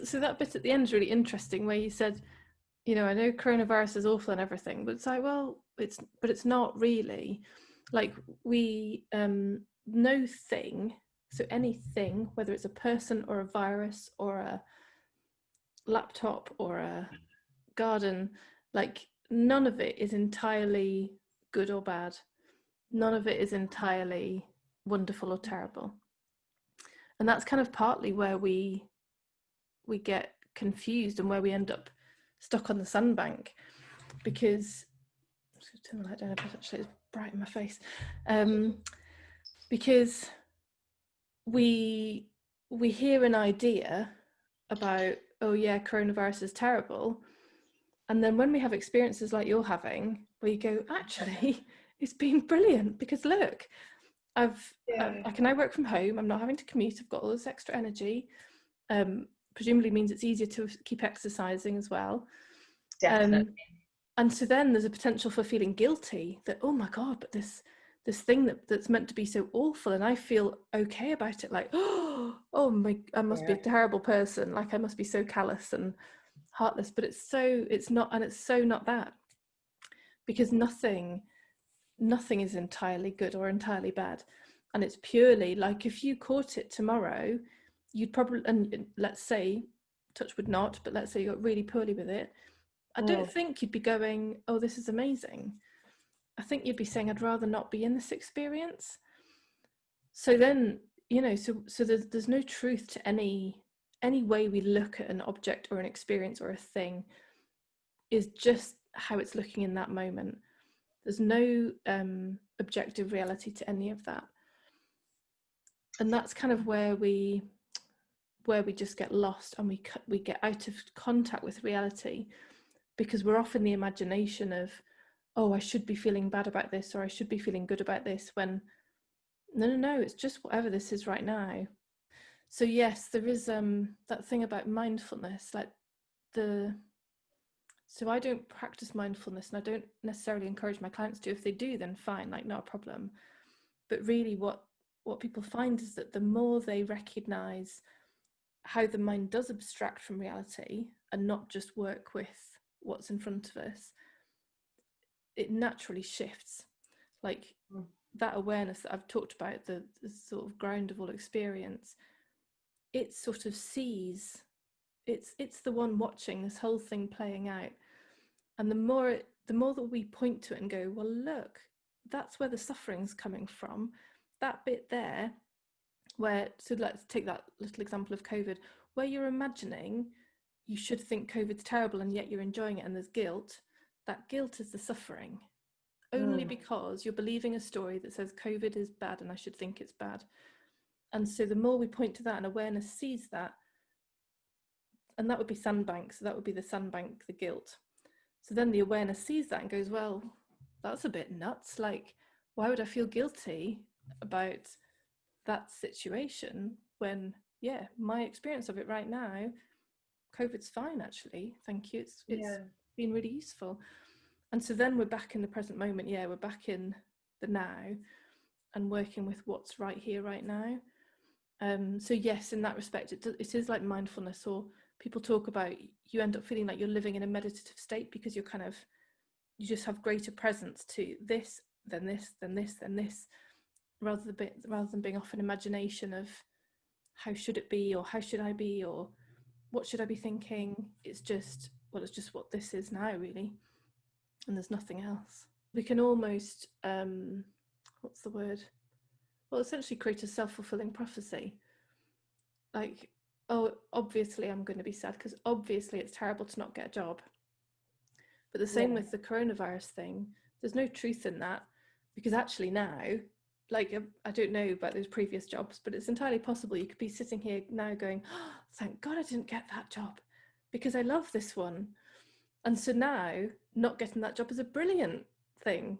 so that bit at the end is really interesting, where you said, you know, I know coronavirus is awful and everything, but it's like, well, it's not really. Like, we no thing, so anything, whether it's a person or a virus or a laptop or a garden, like none of it is entirely good or bad. None of it is entirely wonderful or terrible. And that's kind of partly where we get confused and where we end up stuck on the sandbank, because I'm just going to turn the light down a bit, actually it's bright in my face, because we hear an idea about, oh yeah, coronavirus is terrible, and then when we have experiences like you're having, where you go, actually it's been brilliant, because look, I can now work from home, I'm not having to commute, I've got all this extra energy, presumably means it's easier to keep exercising as well. Definitely. And so then there's a potential for feeling guilty that, oh my God, but this thing that's meant to be so awful, and I feel okay about it, like, oh my, I must be a terrible person, like I must be so callous and heartless. But it's not, and it's so not that, because nothing is entirely good or entirely bad. And it's purely like, if you caught it tomorrow, you'd probably, and let's say, touch wood not, but let's say you got really poorly with it, I don't think you'd be going, oh, this is amazing. I think you'd be saying, I'd rather not be in this experience. So then, you know, so there's no truth to any way we look at an object or an experience or a thing, is just how it's looking in that moment. There's no objective reality to any of that. And that's kind of where we just get lost, and we get out of contact with reality, because we're off in the imagination of, oh, I should be feeling bad about this, or I should be feeling good about this, when no, it's just whatever this is right now. So yes, there is that thing about mindfulness, like so I don't practice mindfulness, and I don't necessarily encourage my clients to. If they do, then fine, like not a problem. But really what people find is that the more they recognize how the mind does abstract from reality and not just work with what's in front of us, it naturally shifts. Like that awareness that I've talked about, the sort of ground of all experience, it sort of sees, it's the one watching this whole thing playing out. And the more that we point to it and go, well, look, that's where the suffering's coming from, that bit there, where, so let's take that little example of COVID, where you're imagining you should think COVID's terrible and yet you're enjoying it and there's guilt. That guilt is the suffering, only because you're believing a story that says COVID is bad and I should think it's bad. And so the more we point to that and awareness sees that, and that would be sandbank, so that would be the sandbank, the guilt. So then the awareness sees that and goes, well, that's a bit nuts. Like, why would I feel guilty about that situation when, yeah, my experience of it right now, COVID's fine, actually. Thank you. It's been really useful. And so then we're back in the present moment. Yeah, we're back in the now and working with what's right here, right now. So yes, in that respect, it is like mindfulness, or people talk about, you end up feeling like you're living in a meditative state because you just have greater presence to this, then this, then this, then this, rather than being off an imagination of how should it be, or how should I be, or what should I be thinking. It's just, well, it's just what this is now, really, and there's nothing else. We can almost what's the word, well, essentially create a self-fulfilling prophecy, like, oh, obviously I'm going to be sad because obviously it's terrible to not get a job. But the same with the coronavirus thing, there's no truth in that, because actually now, like, I don't know about those previous jobs, but it's entirely possible you could be sitting here now going, oh, thank God I didn't get that job because I love this one. And so now not getting that job is a brilliant thing,